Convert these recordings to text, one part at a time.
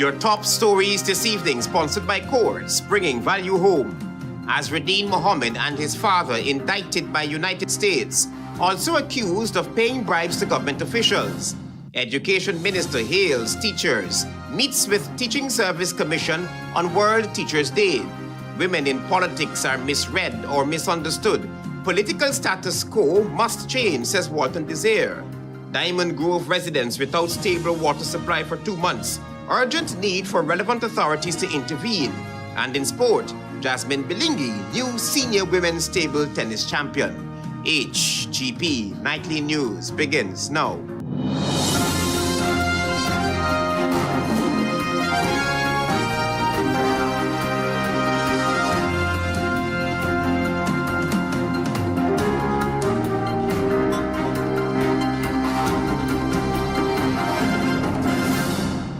Your top stories this evening, sponsored by Courts, bringing value home. AZRUDDIN Mohammed and his father indicted by United States, also accused of paying bribes to government officials. Education Minister hails teachers, meets with Teaching Service Commission on World Teachers' Day. Women in politics are misread or misunderstood. Political status quo must change, says WALTON-DESIR. Diamond Grove residents without stable water supply for 2 months. Urgent need for relevant authorities to intervene. And in sport, JASMIN BILLINGY, new senior women's table tennis champion. HGP Nightly News begins now.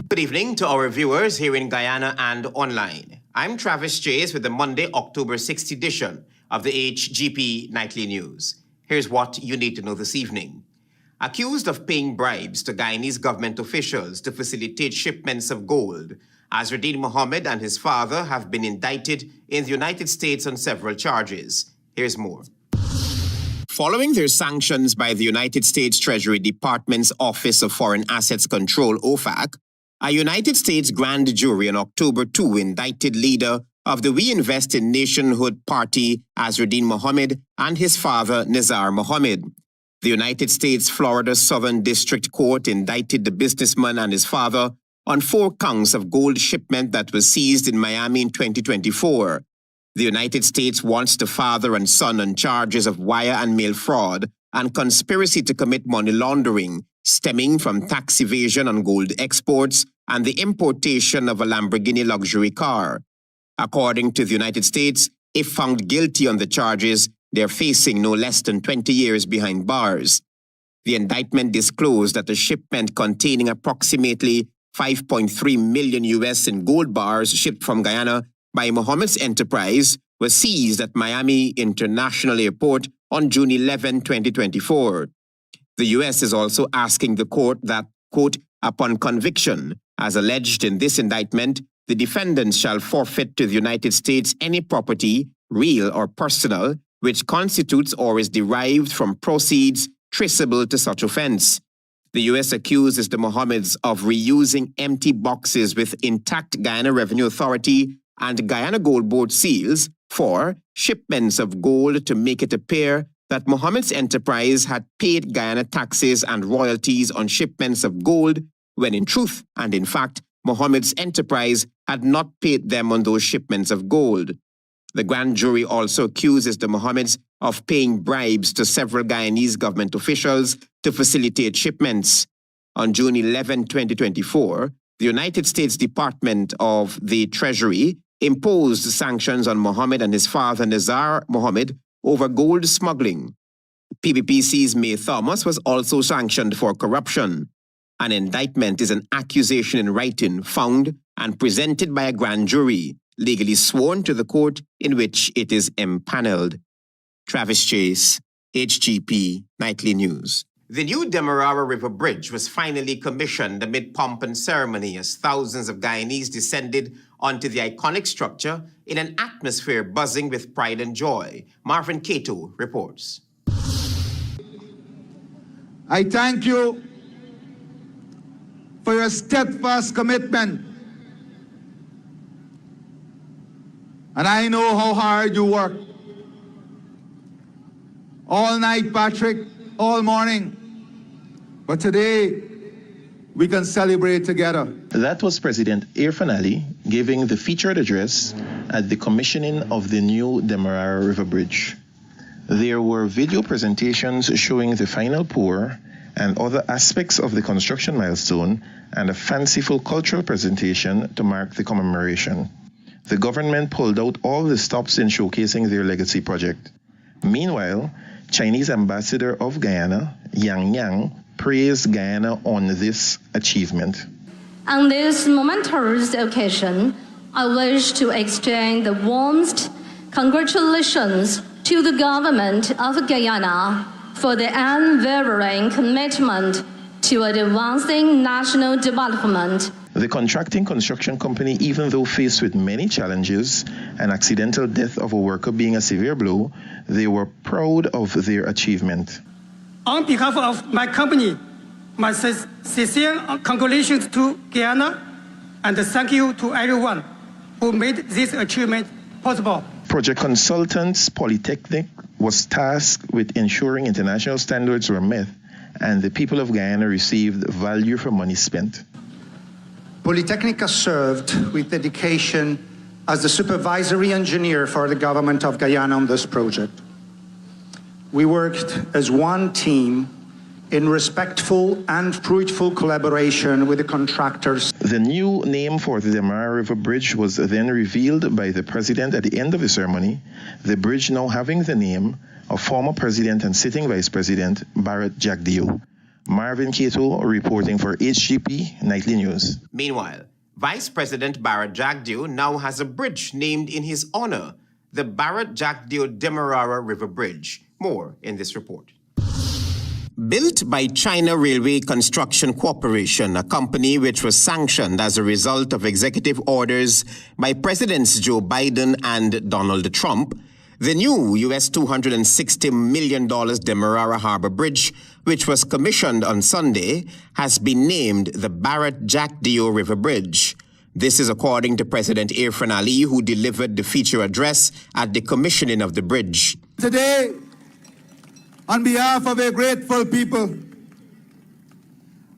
Good evening to our viewers here in Guyana and online. I'm Travis Chase with the Monday, October 6th edition of the HGP Nightly News. Here's what you need to know this evening. Accused of paying bribes to Guyanese government officials to facilitate shipments of gold, AZRUDDIN Mohammed and his father have been indicted in the United States on several charges. Here's more. Following their sanctions by the United States Treasury Department's Office of Foreign Assets Control, OFAC, a United States grand jury on October 2 indicted leader of the We Invest in Nationhood Party, AZRUDDIN Mohammed, and his father, Nizar Mohammed. The United States Florida Southern District Court indicted the businessman and his father on 4 counts of gold shipment that was seized in Miami in 2024. The United States wants the father and son on charges of wire and mail fraud and conspiracy to commit money laundering, stemming from tax evasion on gold exports and the importation of a Lamborghini luxury car. According to the United States, if found guilty on the charges, they're facing no less than 20 years behind bars. The indictment disclosed that a shipment containing approximately 5.3 million US in gold bars shipped from Guyana by Mohammed's enterprise was seized at Miami International Airport on June 11, 2024. The U.S. is also asking the court that, quote, upon conviction, as alleged in this indictment, the defendants shall forfeit to the United States any property, real or personal, which constitutes or is derived from proceeds traceable to such offense. The U.S. accuses the Mohammeds of reusing empty boxes with intact Guyana Revenue Authority and Guyana Gold Board seals for shipments of gold to make it appear that Mohammed's enterprise had paid Guyana taxes and royalties on shipments of gold, when in truth and in fact, Mohammed's enterprise had not paid them on those shipments of gold. The grand jury also accuses the Mohammeds of paying bribes to several Guyanese government officials to facilitate shipments. On June 11, 2024, the United States Department of the Treasury imposed sanctions on Mohammed and his father Nizar Mohammed over gold smuggling. PBPC's May Thomas was also sanctioned for corruption. An indictment is an accusation in writing found and presented by a grand jury, legally sworn to the court in which it is empaneled. Travis Chase, HGP Nightly News. The new Demerara River Bridge was finally commissioned amid pomp and ceremony as thousands of Guyanese descended onto the iconic structure in an atmosphere buzzing with pride and joy. Marvin Cato reports. I thank you for your steadfast commitment. And I know how hard you work. All night, Patrick, all morning. But today, we can celebrate together. That was President Irfan Ali giving the featured address at the commissioning of the new Demerara River Bridge. There were video presentations showing the final pour and other aspects of the construction milestone, and a fanciful cultural presentation to mark the commemoration. The government pulled out all the stops in showcasing their legacy project. Meanwhile, Chinese Ambassador of Guyana, Yang Yang, praised Guyana on this achievement. On this momentous occasion, I wish to extend the warmest congratulations to the government of Guyana for the unwavering commitment to advancing national development The contracting construction company, even though faced with many challenges, an accidental death of a worker being a severe blow, they were proud of their achievement. On behalf of my company, my sincere congratulations to Guyana and thank you to everyone who made this achievement possible. Project consultants Polytechnic was tasked with ensuring international standards were met and the people of Guyana received value for money spent. Polytechnica served with dedication as the supervisory engineer for the government of Guyana on this project. We worked as one team in respectful and fruitful collaboration with the contractors. The new name for the Demerara River Bridge was then revealed by the president at the end of the ceremony, the bridge now having the name of former president and sitting vice president Barrett Jagdeo. Marvin Cato reporting for HGP Nightly News. Meanwhile, Vice President Barrett Jagdeo now has a bridge named in his honor, the Barrett Jagdeo Demerara River Bridge. More in this report. Built by China Railway Construction Corporation, a company which was sanctioned as a result of executive orders by Presidents Joe Biden and Donald Trump, the new US $260 million Demerara Harbor Bridge, which was commissioned on Sunday, has been named the Barrett Jagdeo River Bridge. This is according to President Irfan Ali, who delivered the feature address at the commissioning of the bridge. Today, on behalf of a grateful people,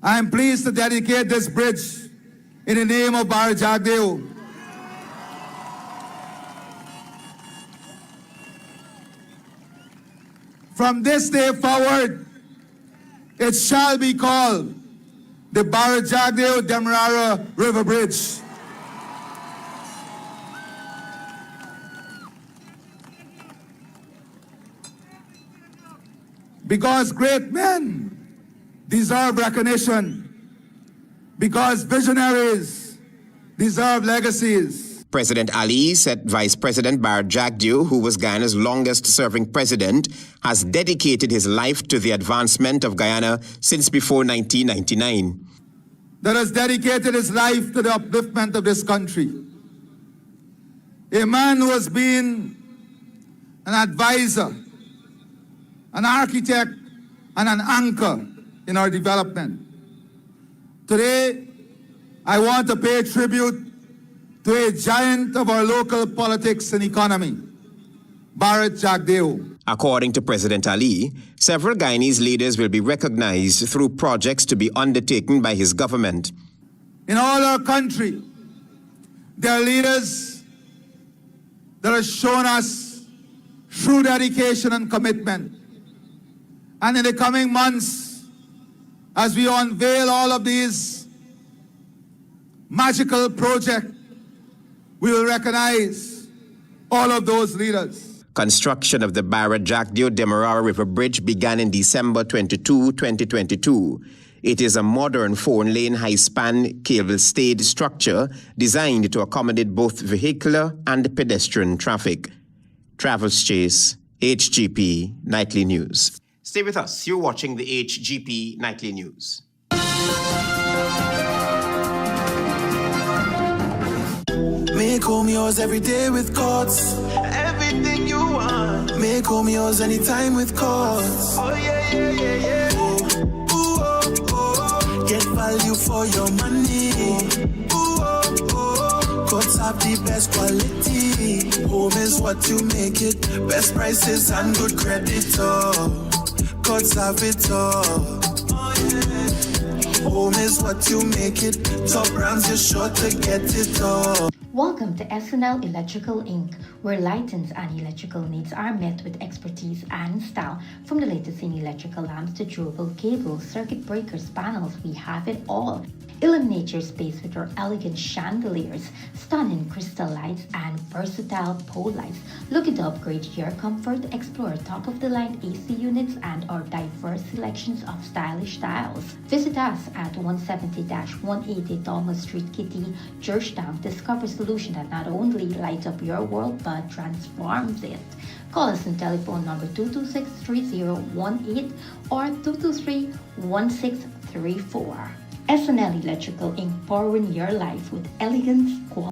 I am pleased to dedicate this bridge in the name of Barrett Jagdeo. From this day forward, it shall be called the Barrett Jagdeo Demerara River Bridge. Because great men deserve recognition, because visionaries deserve legacies. President Ali said Vice President Barrett Jagdeo, who was Guyana's longest-serving president, has dedicated his life to the advancement of Guyana since before 1999. That has dedicated his life to the upliftment of this country. A man who has been an advisor, an architect, and an anchor in our development. Today, I want to pay tribute to a giant of our local politics and economy, Barrett Jagdeo. According to President Ali, several Guyanese leaders will be recognized through projects to be undertaken by his government. In all our country, there are leaders that have shown us true dedication and commitment. And in the coming months, as we unveil all of these magical projects, we will recognize all of those leaders. Construction of the Barrett Jagdeo Demerara River Bridge began in December 22, 2022. It is a modern 4-lane high-span cable-stayed structure designed to accommodate both vehicular and pedestrian traffic. Travis Chase, HGP Nightly News. Stay with us. You're watching the HGP Nightly News. Make home yours every day with Courts. Everything you want. Make home yours anytime with Courts. Oh yeah, yeah, yeah, yeah. Ooh, oh, oh. Get value for your money. Ooh, oh, oh. Courts have the best quality. Home is what you make it. Best prices and good credit. Oh, Courts have it all. Oh yeah. Home is what you make it. Top brands, you're sure to get it all. Welcome to SNL Electrical Inc., where lighting and electrical needs are met with expertise and style. From the latest in electrical lamps to durable cables, circuit breakers, panels, we have it all. Illuminate your space with our elegant chandeliers, stunning crystal lights, and versatile pole lights. Looking to upgrade your comfort? Explore top-of-the-line AC units and our diverse selections of stylish styles. Visit us at 170-180 Thomas Street, Kitty, Georgetown. Discover a solution that not only lights up your world but transforms it. Call us on telephone number 226-3018 or 223-1634. SNL Electrical Inc. powering your life with elegance, quality.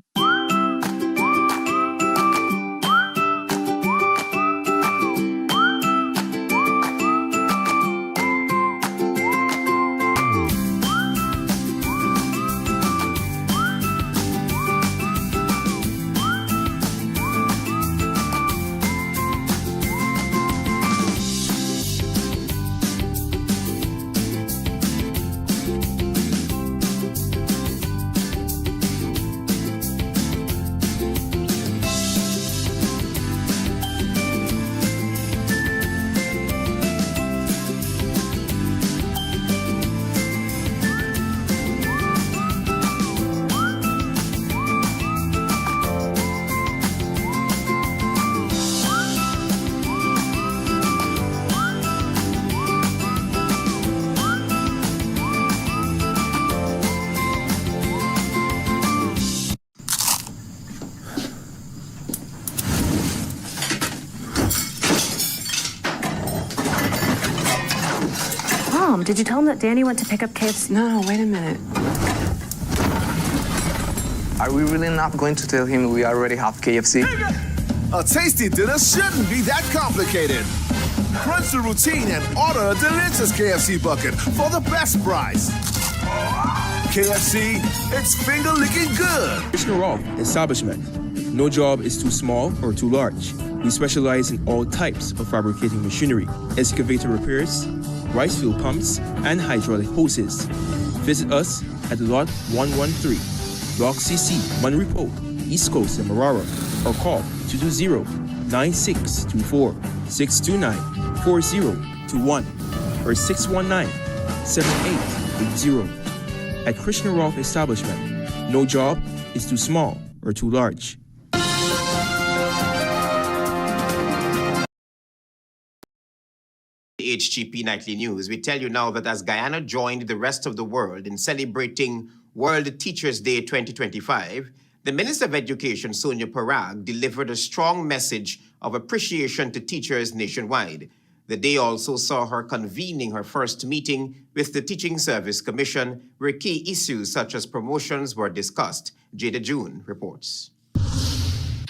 Mom, did you tell him that Danny went to pick up KFC? No, wait a minute. Are we really not going to tell him we already have KFC? A tasty dinner shouldn't be that complicated. Crunch the routine and order a delicious KFC bucket for the best price. KFC, it's finger-licking good. Commissioner Rolfe Establishment. No job is too small or too large. We specialize in all types of fabricating machinery, excavator repairs, rice field pumps, and hydraulic hoses. Visit us at Lot 113, Block CC, Monroe Road, East Coast, Demerara, or call 220-96224-629-4021 or 619-7880. At Krishna Rolfe Establishment, no job is too small or too large. HGP Nightly News, we tell you now that as Guyana joined the rest of the world in celebrating World Teachers Day 2025, the Minister of Education, Sonia Parag, delivered a strong message of appreciation to teachers nationwide. The day also saw her convening her first meeting with the Teaching Service Commission, where key issues such as promotions were discussed. Jagdeo reports.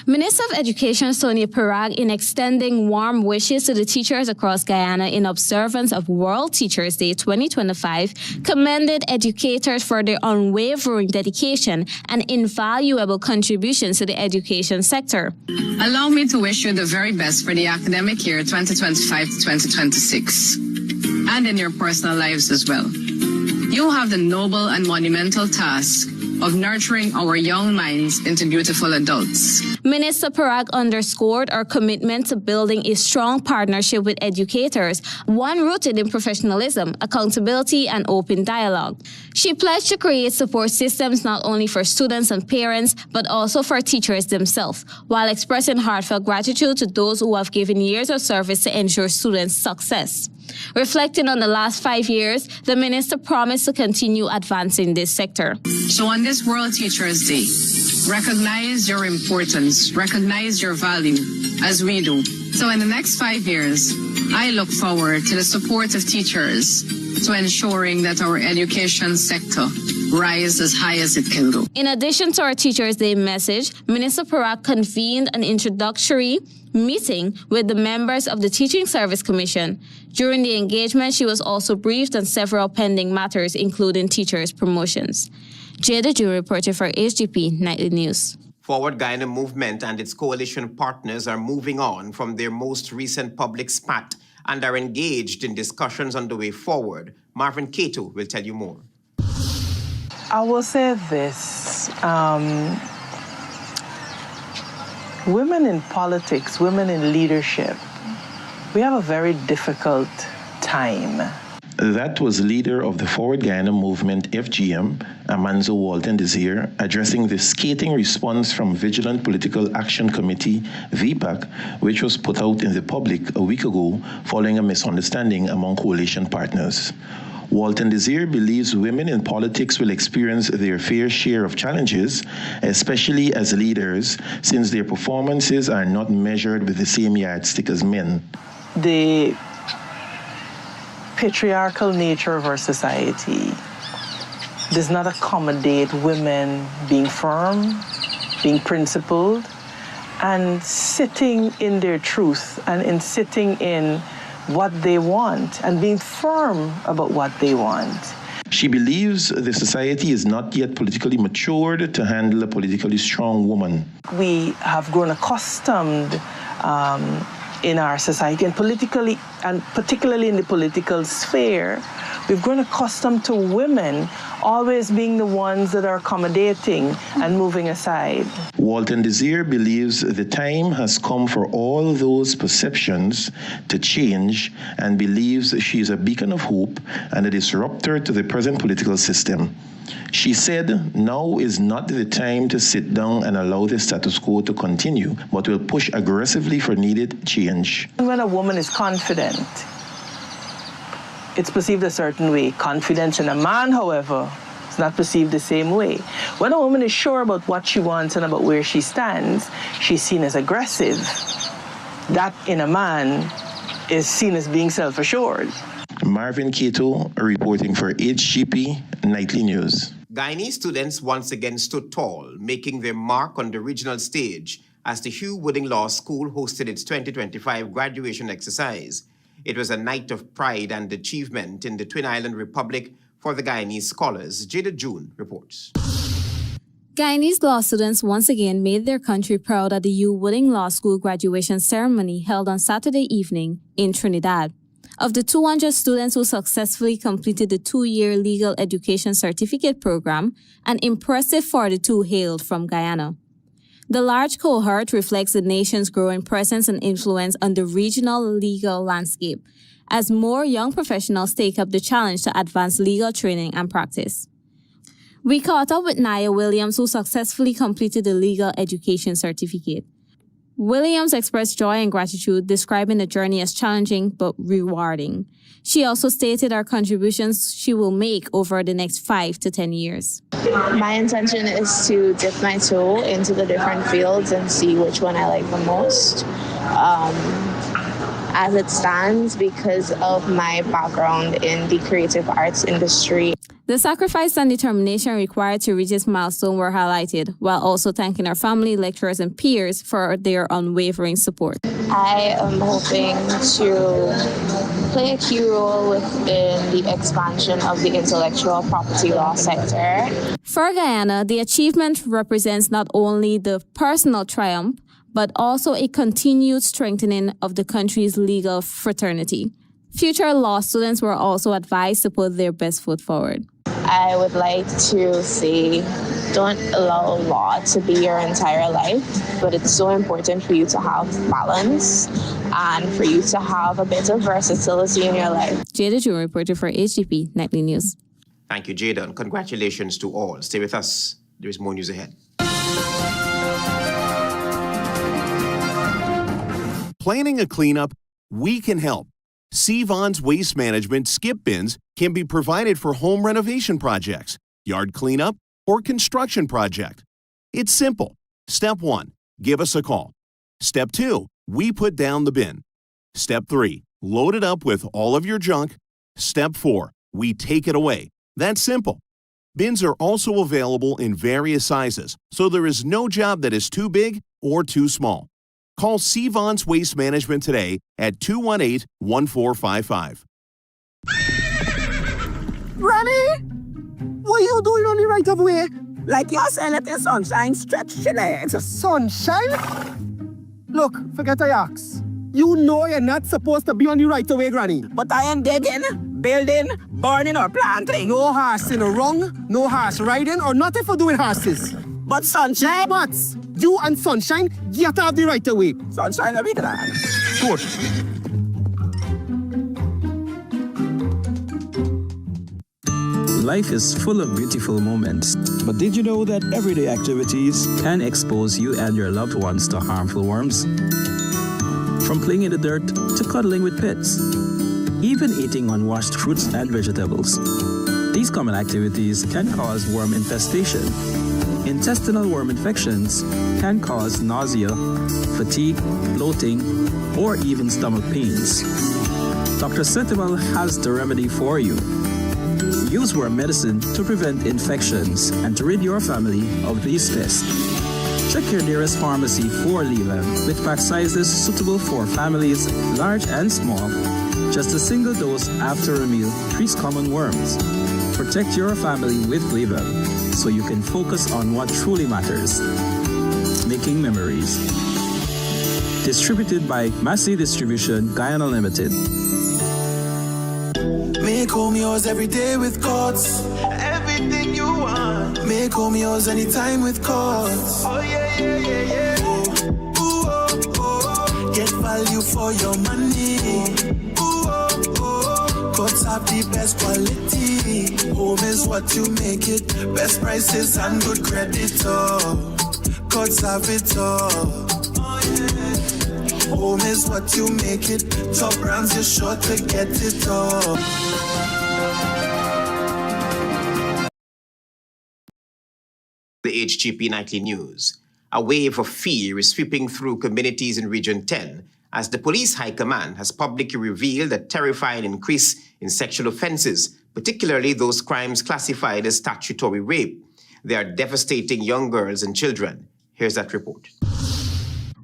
Minister of Education Sonia Parag, in extending warm wishes to the teachers across Guyana in observance of World Teachers Day 2025, commended educators for their unwavering dedication and invaluable contributions to the education sector. Allow me to wish you the very best for the academic year 2025 to 2026, and in your personal lives as well. You have the noble and monumental task of nurturing our young minds into beautiful adults. Minister Parag underscored our commitment to building a strong partnership with educators, one rooted in professionalism, accountability, and open dialogue. She pledged to create support systems not only for students and parents, but also for teachers themselves, while expressing heartfelt gratitude to those who have given years of service to ensure students' success. Reflecting on the last 5 years, the minister promised to continue advancing this sector. So on this World Teachers Day, recognize your importance, recognize your value, as we do. So in the next 5 years, I look forward to the support of teachers to ensuring that our education sector rise as high as it can go. In addition to our Teachers Day message, Minister Parag convened an introductory meeting with the members of the Teaching Service Commission. During the engagement, she was also briefed on several pending matters, including teachers' promotions. Jagdeo reported for HGP Nightly News. Forward Guyana Movement and its coalition partners are moving on from their most recent public spat and are engaged in discussions on the way forward. Marvin Cato will tell you more. I will say this. Women in politics, women in leadership, we have a very difficult time. That was leader of the Forward Guyana Movement, FGM, Amanzo WALTON-DESIR, addressing the scathing response from Vigilant Political Action Committee, VPAC, which was put out in the public a week ago following a misunderstanding among coalition partners. WALTON-DESIR believes women in politics will experience their fair share of challenges, especially as leaders, since their performances are not measured with the same yardstick as men. The patriarchal nature of our society does not accommodate women being firm, being principled, and sitting in their truth and in sitting in what they want and being firm about what they want. She believes the society is not yet politically matured to handle a politically strong woman. We have grown accustomed in our society and politically, and particularly in the political sphere, we've grown accustomed to women always being the ones that are accommodating and moving aside. WALTON-DESIR believes the time has come for all those perceptions to change and believes she is a beacon of hope and a disruptor to the present political system. She said, now is not the time to sit down and allow the status quo to continue, but will push aggressively for needed change. When a woman is confident, it's perceived a certain way. Confidence in a man, however, is not perceived the same way. When a woman is sure about what she wants and about where she stands, she's seen as aggressive. That in a man is seen as being self-assured. Marvin Cato reporting for HGP Nightly News. Guyanese students once again stood tall, making their mark on the regional stage as the Hugh Wooding Law School hosted its 2025 graduation exercise. It was a night of pride and achievement in the Twin Island Republic for the Guyanese scholars. Jagdeo reports. Guyanese law students once again made their country proud at the Hugh Wooding Law School graduation ceremony held on Saturday evening in Trinidad. Of the 200 students who successfully completed the 2-year legal education certificate program, an impressive 42 hailed from Guyana. The large cohort reflects the nation's growing presence and influence on the regional legal landscape, as more young professionals take up the challenge to advance legal training and practice. We caught up with Naya Williams, who successfully completed the legal education certificate. Williams expressed joy and gratitude, describing the journey as challenging but rewarding. She also stated her contributions she will make over the next 5 to 10 years. My intention is to dip my toe into the different fields and see which one I like the most. As it stands, because of my background in the creative arts industry. The sacrifice and determination required to reach this milestone were highlighted, while also thanking our family, lecturers, and peers for their unwavering support. I am hoping to play a key role within the expansion of the intellectual property law sector. For Guyana, the achievement represents not only the personal triumph, but also a continued strengthening of the country's legal fraternity. Future law students were also advised to put their best foot forward. I would like to say, don't allow law to be your entire life, but it's so important for you to have balance and for you to have a bit of versatility in your life. Jagdeo reporter for HGP Nightly News. Thank you, Jada, and congratulations to all. Stay with us. There is more news ahead. Planning a cleanup? We can help. Sevon's Waste Management skip bins can be provided for home renovation projects, yard cleanup, or construction project. It's simple. Step 1, give us a call. Step 2, we put down the bin. Step 3, load it up with all of your junk. Step 4, we take it away. That's simple. Bins are also available in various sizes, so there is no job that is too big or too small. Call Sevon's Waste Management today at 218-1455. Granny, what are you doing on the right of way? Like you're saying that the sunshine stretch your legs. Sunshine? Look, forget I ask. You know you're not supposed to be on the right of way, Granny. But I am digging, building, burning, or planting. No horsing wrong, no horse riding, or nothing for doing horses. But Sunshine? But you and Sunshine get out the right of way. Sunshine, I'll be glad. Good. Life is full of beautiful moments, but did you know that everyday activities can expose you and your loved ones to harmful worms? From playing in the dirt to cuddling with pets, even eating unwashed fruits and vegetables. These common activities can cause worm infestation. Intestinal worm infections can cause nausea, fatigue, bloating, or even stomach pains. Dr. Sentinel has the remedy for you. Use worm medicine to prevent infections and to rid your family of these pests. Check your nearest pharmacy for Levem with pack sizes suitable for families large and small. Just a single dose after a meal treats common worms. Protect your family with Levem so you can focus on what truly matters, making memories. Distributed by Massey Distribution, Guyana Limited. Make home yours every day with GOV'T. Everything you want. Make home yours anytime with GOV'T. Oh yeah, yeah, yeah, yeah. Oh, ooh, oh, oh. Get value for your money. Ooh, oh, oh. GOV'T have the best quality. Home is what you make it. Best prices and good credit. Oh, GOV'T have it all. Home is what you make it. Top brands, you're sure to get it all. The HGP Nightly News. A wave of fear is sweeping through communities in Region 10 as the Police High Command has publicly revealed a terrifying increase in sexual offenses, particularly those crimes classified as statutory rape. They are devastating young girls and children. Here's that report.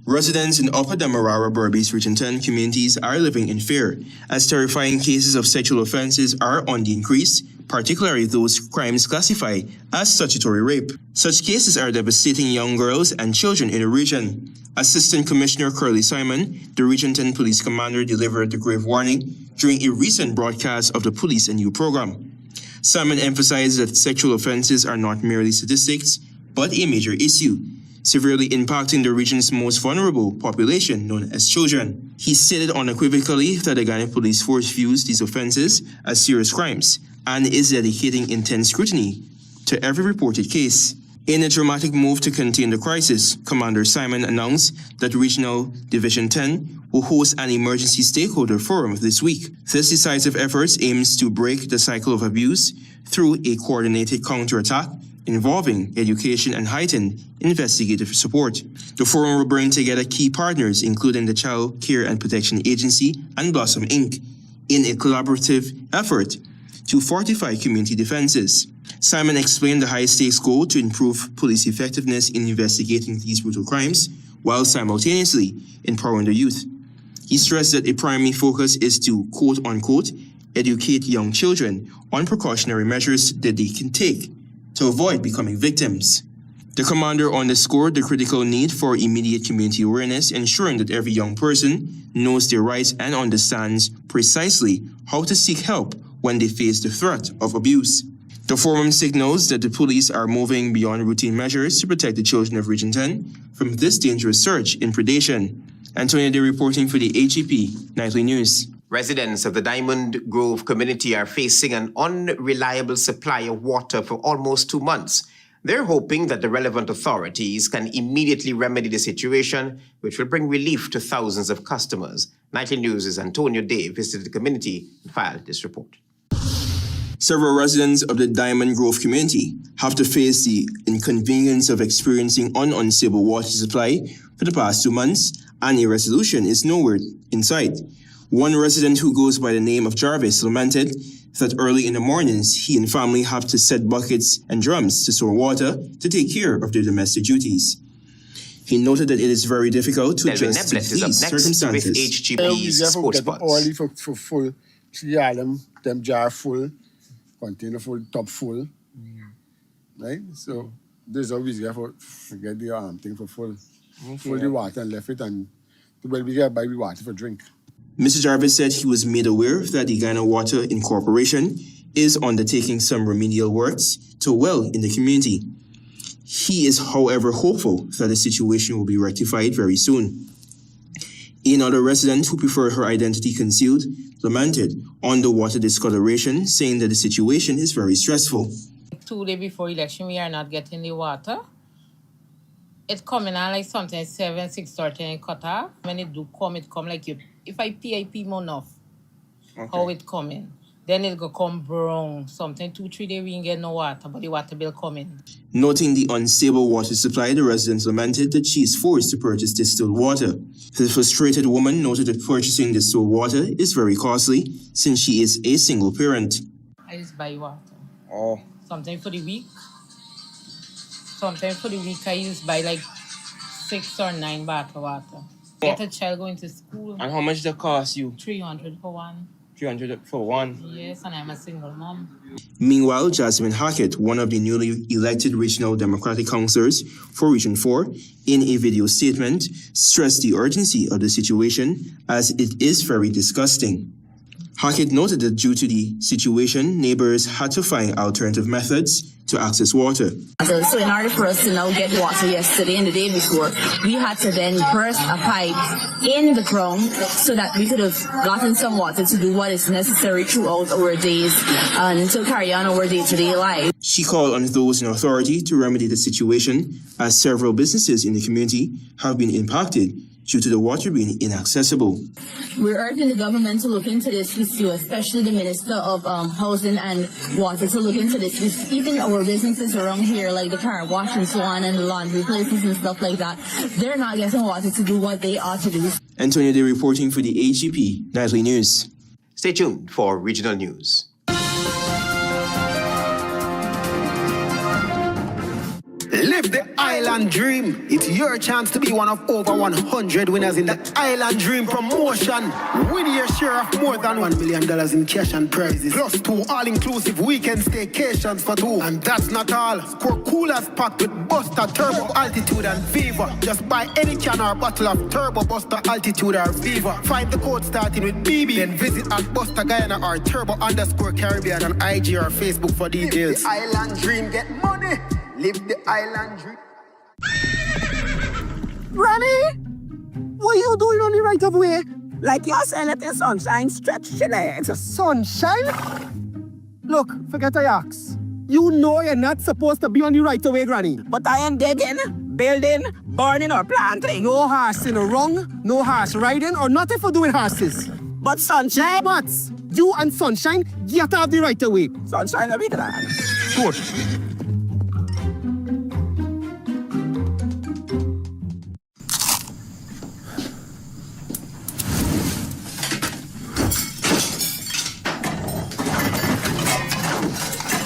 Residents in Upper Demerara River Region 10 communities are living in fear as terrifying cases of sexual offenses are on the increase, particularly those crimes classified as statutory rape. Such cases are devastating young girls and children in the region. Assistant Commissioner Curly Simon, the Region 10 Police Commander, delivered the grave warning during a recent broadcast of the Police and You program. Simon emphasized that sexual offenses are not merely statistics, but a major issue, severely impacting the region's most vulnerable population, known as children. He stated unequivocally that the Guyana Police Force views these offenses as serious crimes and is dedicating intense scrutiny to every reported case. In a dramatic move to contain the crisis, Commander Simon announced that Regional Division 10 will host an emergency stakeholder forum this week. This decisive effort aims to break the cycle of abuse through a coordinated counterattack involving education and heightened investigative support. The forum will bring together key partners, including the Child Care and Protection Agency and Blossom Inc., in a collaborative effort to fortify community defenses. Simon explained the high-stakes goal to improve police effectiveness in investigating these brutal crimes, while simultaneously empowering the youth. He stressed that a primary focus is to, quote-unquote, educate young children on precautionary measures that they can take to avoid becoming victims. The commander underscored the critical need for immediate community awareness, ensuring that every young person knows their rights and understands precisely how to seek help when they face the threat of abuse. The forum signals that the police are moving beyond routine measures to protect the children of Region 10 from this dangerous surge in predation. Antonia Day reporting for the HGP Nightly News. Residents of the Diamond Grove community are facing an unreliable supply of water for almost 2 months. They're hoping that the relevant authorities can immediately remedy the situation, which will bring relief to thousands of customers. Nightly News' Antonio Day visited the community and filed this report. Several residents of the Diamond Grove community have to face the inconvenience of experiencing unstable water supply for the past 2 months, and a resolution is nowhere in sight. One resident who goes by the name of Jarvis lamented that early in the mornings, he and family have to set buckets and drums to store water to take care of their domestic duties. He noted that it is very difficult to adjust to these circumstances. With HGP's Sports Spots. For full, see them jar full, container full, top full. Right? So there's always for get the thing for full. Full the water and left it, and we get buy the water for drink. Mr. Jarvis said he was made aware that the Guyana Water Incorporation is undertaking some remedial works to a well in the community. He is, however, hopeful that the situation will be rectified very soon. Another resident who preferred her identity concealed lamented on the water discoloration, saying that the situation is very stressful. 2 days before election, we are not getting the water. It's coming out like sometimes 7, 6:30 and cut off. When it do come, it come like you. If I pay more enough, how it coming? Then it go come brown. Sometimes 2, 3 days we ain't get no water, but the water bill coming. Noting the unstable water supply, the residents lamented that she is forced to purchase distilled water. The frustrated woman noted that purchasing distilled water is very costly since she is a single parent. I just buy water. Oh. Sometimes for the week. Sometimes for the week I use buy like 6 or 9 bath of water. Get a child going to school. And how much does that cost you? 300 for one. 300 for one? Yes, and I'm a single mom. Meanwhile, Jasmine Hackett, one of the newly elected regional Democratic councillors for Region 4, in a video statement, stressed the urgency of the situation as it is very disgusting. Hackett noted that due to the situation, neighbors had to find alternative methods to access water. So in order for us to now get water yesterday and the day before, we had to then burst a pipe in the ground so that we could have gotten some water to do what is necessary throughout our days and to carry on our day-to-day life. She called on those in authority to remedy the situation as several businesses in the community have been impacted due to the water being inaccessible. We're urging the government to look into this issue, especially the Minister of Housing and Water to look into this issue. Even our businesses around here, like the car wash and so on, and the laundry places and stuff like that, they're not getting water to do what they ought to do. Antonio Day reporting for the HGP Nightly News. Stay tuned for regional news. Live the island dream. It's your chance to be one of over 100 winners in the Island Dream promotion. Win your share of more than $1 million in cash and prizes, plus 2 all-inclusive weekend staycations for 2. And that's not all. Score coolers packed with Buster, Turbo, Altitude, and Viva. Just buy any can or bottle of Turbo, Buster, Altitude, or Viva. Find the code starting with BB, then visit at Buster Guyana or Turbo_Caribbean on IG or Facebook for details. The Island Dream, get money. Live the island dream. Granny, what are you doing on the right of way? Like you're saying let the sunshine stretch your legs. Sunshine? Look, forget I ask. You know you're not supposed to be on the right of way, Granny. But I ain't digging, building, burning, or planting. No horsing wrong, no horse riding, or nothing for doing horses. But sunshine? What? You and sunshine get off the right of way. Sunshine, I'll be glad. Good.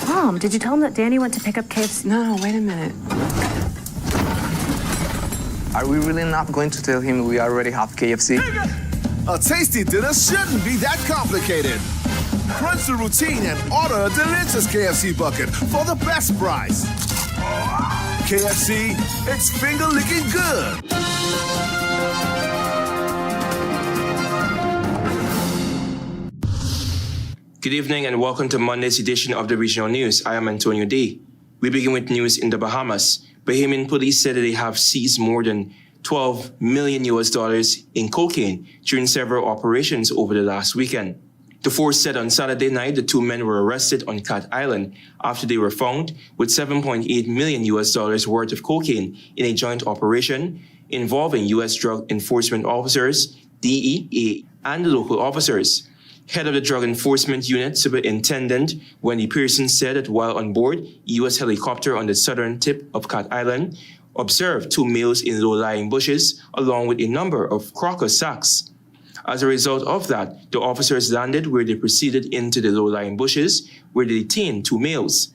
Mom, did you tell him that Danny went to pick up KFC? No, wait a minute. Are we really not going to tell him we already have KFC? A tasty dinner shouldn't be that complicated. Crunch the routine and order a delicious KFC bucket for the best price. KFC, it's finger-licking good. Good evening and welcome to Monday's edition of the Regional News. I am Antonio Day. We begin with news in the Bahamas. Bahamian police said that they have seized more than $12 million in cocaine during several operations over the last weekend. The force said on Saturday night the 2 men were arrested on Cat Island after they were found with $7.8 million worth of cocaine in a joint operation involving U.S. drug enforcement officers, DEA, and the local officers. Head of the Drug Enforcement Unit, Superintendent Wendy Pearson, said that while on board a U.S. helicopter on the southern tip of Cat Island, observed 2 males in low-lying bushes along with a number of crocker sacks. As a result of that, the officers landed where they proceeded into the low-lying bushes where they detained 2 males.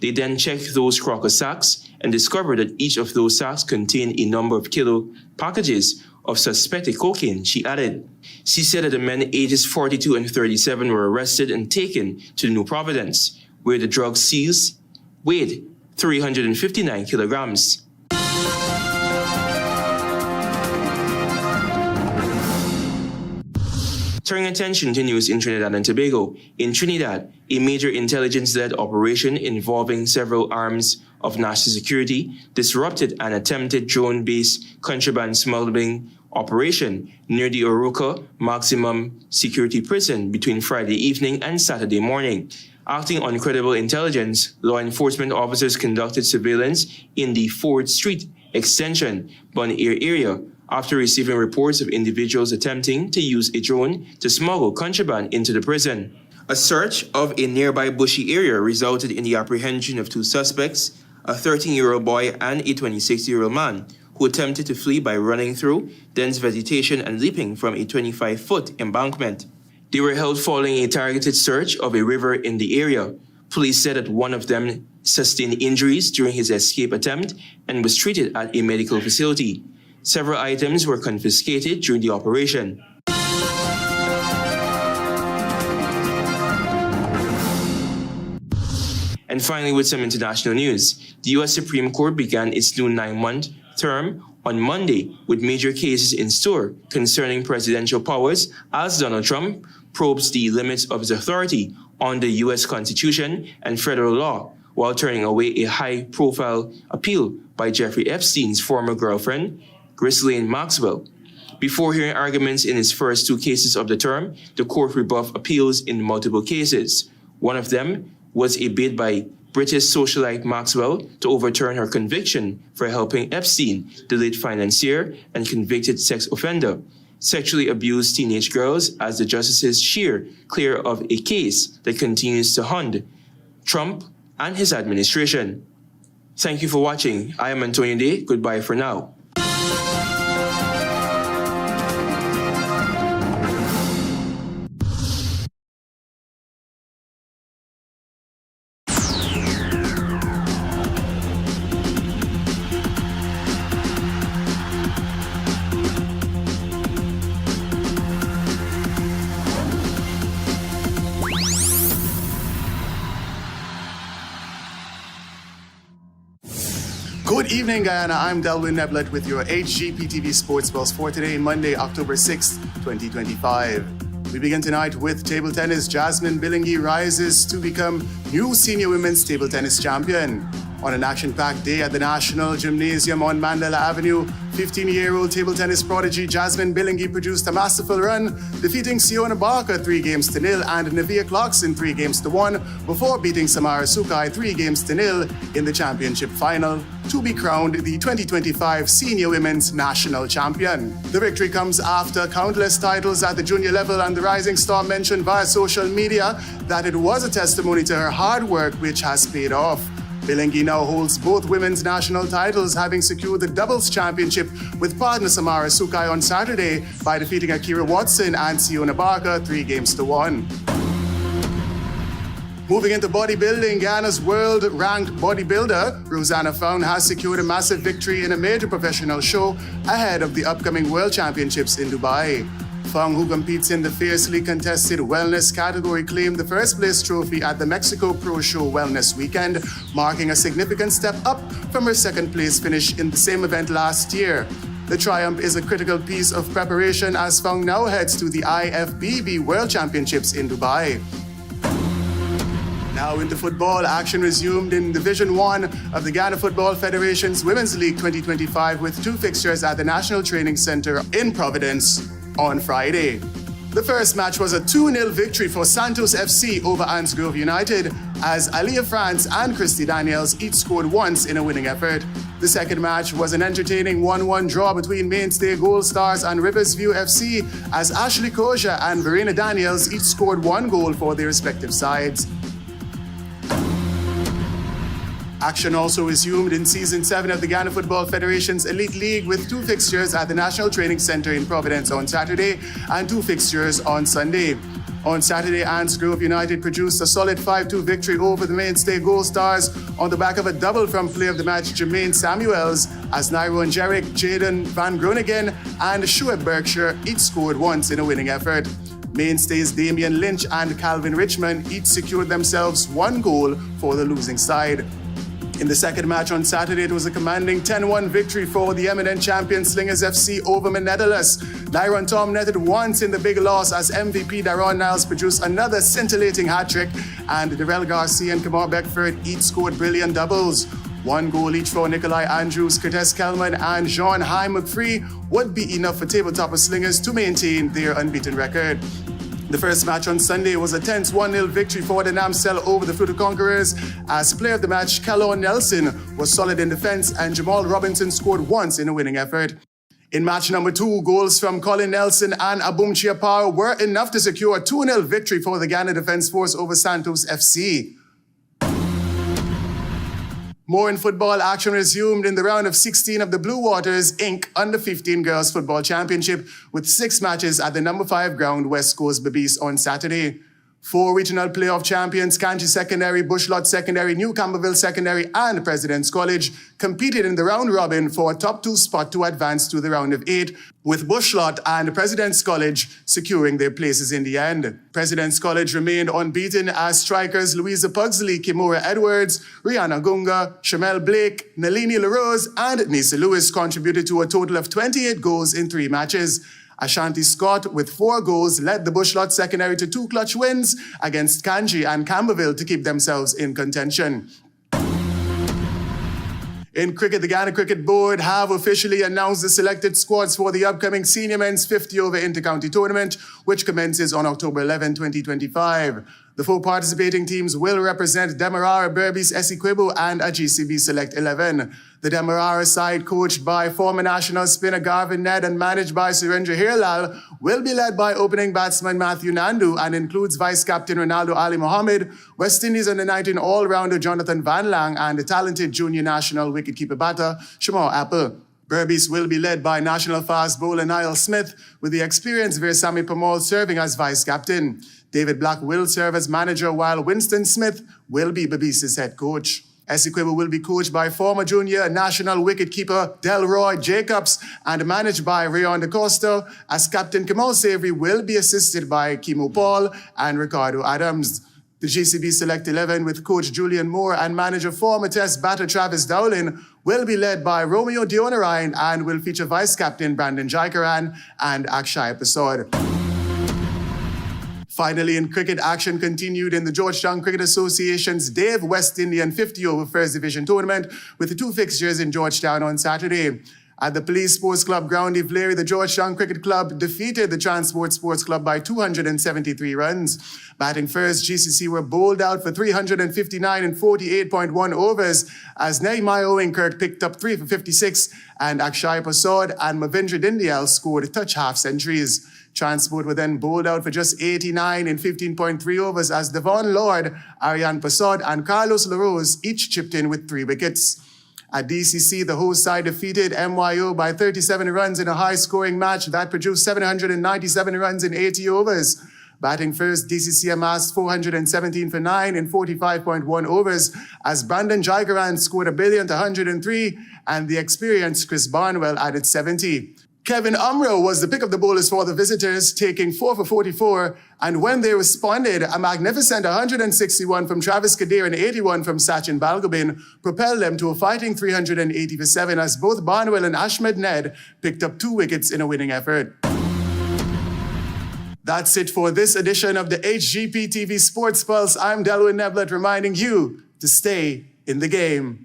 They then checked those crocker sacks and discovered that each of those sacks contained a number of kilo packages of suspected cocaine, she added. She said that the men ages 42 and 37 were arrested and taken to New Providence, where the drugs seized weighed 359 kilograms. Turning attention to news in Trinidad and Tobago. In Trinidad, a major intelligence-led operation involving several arms of national security disrupted an attempted drone-based contraband smuggling operation near the Oruca Maximum Security Prison between Friday evening and Saturday morning. Acting on credible intelligence, law enforcement officers conducted surveillance in the Ford Street Extension, Bon Air area, after receiving reports of individuals attempting to use a drone to smuggle contraband into the prison. A search of a nearby bushy area resulted in the apprehension of 2 suspects, a 13-year-old boy and a 26-year-old man, who attempted to flee by running through dense vegetation and leaping from a 25-foot embankment. They were held following a targeted search of a river in the area. Police said that one of them sustained injuries during his escape attempt and was treated at a medical facility. Several items were confiscated during the operation. And finally, with some international news, the U.S. Supreme Court began its new 9-month term on Monday with major cases in store concerning presidential powers as Donald Trump probes the limits of his authority on the U.S. Constitution and federal law, while turning away a high-profile appeal by Jeffrey Epstein's former girlfriend, Ghislaine Maxwell. Before hearing arguments in his first two cases of the term, the court rebuffed appeals in multiple cases. One of them was a bid by British socialite Maxwell to overturn her conviction for helping Epstein, the late financier and convicted sex offender, sexually abuse teenage girls, as the justices sheer clear of a case that continues to haunt Trump and his administration. Thank you for watching. I am Antonio Day. Goodbye for now. Good evening, Guyana. I'm Delwyn Neblet with your HGP TV Sports Buzz for today, Monday, October 6th, 2025. We begin tonight with table tennis. JASMIN Billingy rises to become new senior women's table tennis champion. On an action-packed day at the National Gymnasium on Mandela Avenue, 15-year-old table tennis prodigy JASMIN Billingy produced a masterful run, defeating Siona Barker 3-0 and Nevia Clarkson 3-1 before beating Samara Sukai 3-0 in the championship final to be crowned the 2025 Senior Women's National Champion. The victory comes after countless titles at the junior level, and the rising star mentioned via social media that it was a testimony to her hard work which has paid off. Billingy now holds both women's national titles, having secured the doubles championship with partner Samara Sukai on Saturday by defeating Akira Watson and Siona Barker 3-1. Moving into bodybuilding, Guyana's world-ranked bodybuilder, Rosanna Fong, has secured a massive victory in a major professional show ahead of the upcoming World Championships in Dubai. Fong, who competes in the fiercely contested wellness category, claimed the first-place trophy at the Mexico Pro Show Wellness Weekend, marking a significant step up from her second-place finish in the same event last year. The triumph is a critical piece of preparation as Fong now heads to the IFBB World Championships in Dubai. Now into football, action resumed in Division 1 of the Ghana Football Federation's Women's League 2025 with two fixtures at the National Training Center in Providence on Friday. The first match was a 2-0 victory for Santos FC over Anse Grove United, as Aliyah France and Christy Daniels each scored once in a winning effort. The second match was an entertaining 1-1 draw between Mainstay Gold Stars and Riversview FC, as Ashley Koja and Verena Daniels each scored one goal for their respective sides. Action also resumed in Season 7 of the Ghana Football Federation's Elite League with two fixtures at the National Training Center in Providence on Saturday and two fixtures on Sunday. On Saturday, Anse Grove United produced a solid 5-2 victory over the Mainstay Gold Stars on the back of a double from player of the match Jermaine Samuels, as Nyron Jerick, Jaden Van Groningen and Shueb Berkshire each scored once in a winning effort. Mainstays Damian Lynch and Calvin Richmond each secured themselves one goal for the losing side. In the second match on Saturday, it was a commanding 10-1 victory for the eminent champion Slingers FC over Menedalus. Lyron Tom netted once in the big loss as MVP Daron Niles produced another scintillating hat-trick, and Darrell Garcia and Kamar Beckford each scored brilliant doubles. One goal each for Nikolai Andrews, Curtis Kelman and Jean Hy McFree would be enough for tabletopper Slingers to maintain their unbeaten record. The first match on Sunday was a tense 1-0 victory for the Namsel over the Fruta Conquerors, as player of the match Callon Nelson was solid in defense and Jamal Robinson scored once in a winning effort. In match number 2, goals from Colin Nelson and Abum Chiaparo were enough to secure a 2-0 victory for the Ghana Defence Force over Santos FC. More in football, action resumed in the round of 16 of the Blue Waters Inc. Under-15 Girls Football Championship with 6 matches at the number 5 ground West Coast Babies on Saturday. 4 regional playoff champions, Kanji Secondary, Bushlot Secondary, New Camberville Secondary, and President's College competed in the round robin for a top 2 spot to advance to the round of 8, with Bushlot and President's College securing their places in the end. President's College remained unbeaten as strikers Louisa Pugsley, Kimura Edwards, Rihanna Gunga, Shamel Blake, Nalini LaRose, and Nisa Lewis contributed to a total of 28 goals in 3 matches. Ashanti Scott, with 4 goals, led the Bushlot Secondary to 2 clutch wins against Kanji and Camberville to keep themselves in contention. In cricket, the Guyana Cricket Board have officially announced the selected squads for the upcoming Senior Men's 50-over Inter-County Tournament, which commences on October 11, 2025. The 4 participating teams will represent Demerara, BRIBES, Essequibo, and a GCB Select 11. The Demerara side, coached by former national spinner Garvin Ned and managed by Surendra Hirlal, will be led by opening batsman Matthew Nandu and includes vice-captain Ronaldo Ali Mohammed, West Indies under-19 all-rounder Jonathan Van Lang, and the talented junior national wicketkeeper batter Shamal Apple. BRIBES will be led by national fast bowler Niall Smith, with the experienced Veersamy Pamal serving as vice-captain. David Black will serve as manager, while Winston Smith will be BRIBES' head coach. Essequibo will be coached by former junior national wicketkeeper Delroy Jacobs and managed by Rayon Da Costa, as captain Kamal Savory will be assisted by Kimo Paul and Ricardo Adams. The GCB Select 11, with coach Julian Moore and manager former Test batter Travis Dowlin, will be led by Romeo Dionarine and will feature vice-captain Brandon Jaikaran and Akshay Prasad. Finally, in cricket, action continued in the Georgetown Cricket Association's Dave West Indian 50-over First Division tournament, with the 2 fixtures in Georgetown on Saturday. At the Police Sports Club ground, Ivlery, the Georgetown Cricket Club defeated the Transport Sports Club by 273 runs. Batting first, GCC were bowled out for 359 in 48.1 overs as Nehemiah Owenkirk picked up 3 for 56 and Akshay Prasad and Mavindra Dindyal scored touch half centuries. Transport were then bowled out for just 89 in 15.3 overs as Devon Lord, Aryan Prasad, and Carlos LaRose each chipped in with 3 wickets. At DCC, the host side defeated MYO by 37 runs in a high-scoring match that produced 797 runs in 80 overs. Batting first, DCC amassed 417 for 9 in 45.1 overs as Brandon Jaikaran scored a brilliant 103 and the experienced Chris Barnwell added 70. Kevin Umroh was the pick of the bowlers for the visitors, taking 4 for 44, and when they responded, a magnificent 161 from Travis Kadir and 81 from Sachin Balgobin propelled them to a fighting 380 for 7 as both Barnwell and Ashmed Ned picked up 2 wickets in a winning effort. That's it for this edition of the HGP TV Sports Pulse. I'm Delwyn Neblet, reminding you to stay in the game.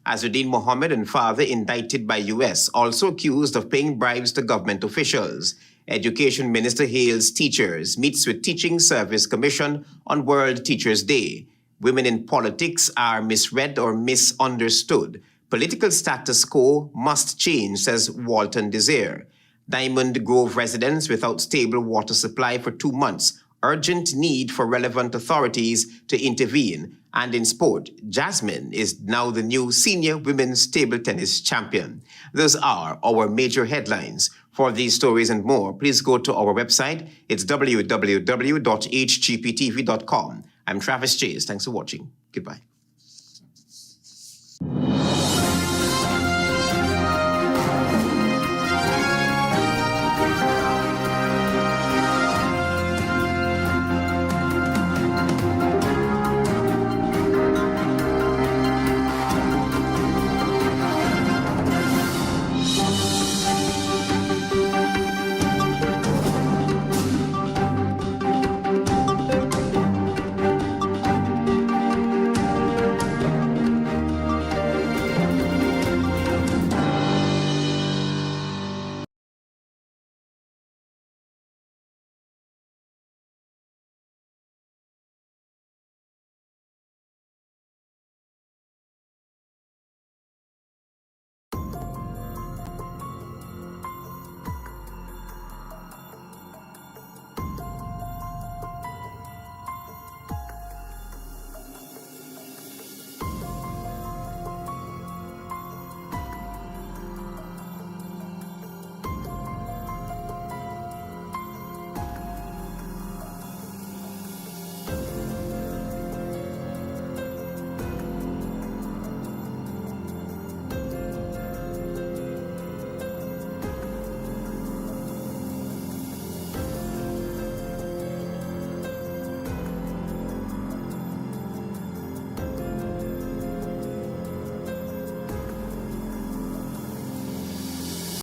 AZRUDDIN Mohammed and father indicted by US, also accused of paying bribes to government officials. Education Minister hails teachers, meets with Teaching Service Commission on World Teachers' Day. Women in politics are misread or misunderstood. Political status quo must change, says WALTON-DESIR. Diamond Grove residents without stable water supply for 2 months. Urgent need for relevant authorities to intervene. And in sport, Jasmine is now the new senior women's table tennis champion. Those are our major headlines. For these stories and more, please go to our website. It's www.hgptv.com. I'm Travis Chase. Thanks for watching. Goodbye.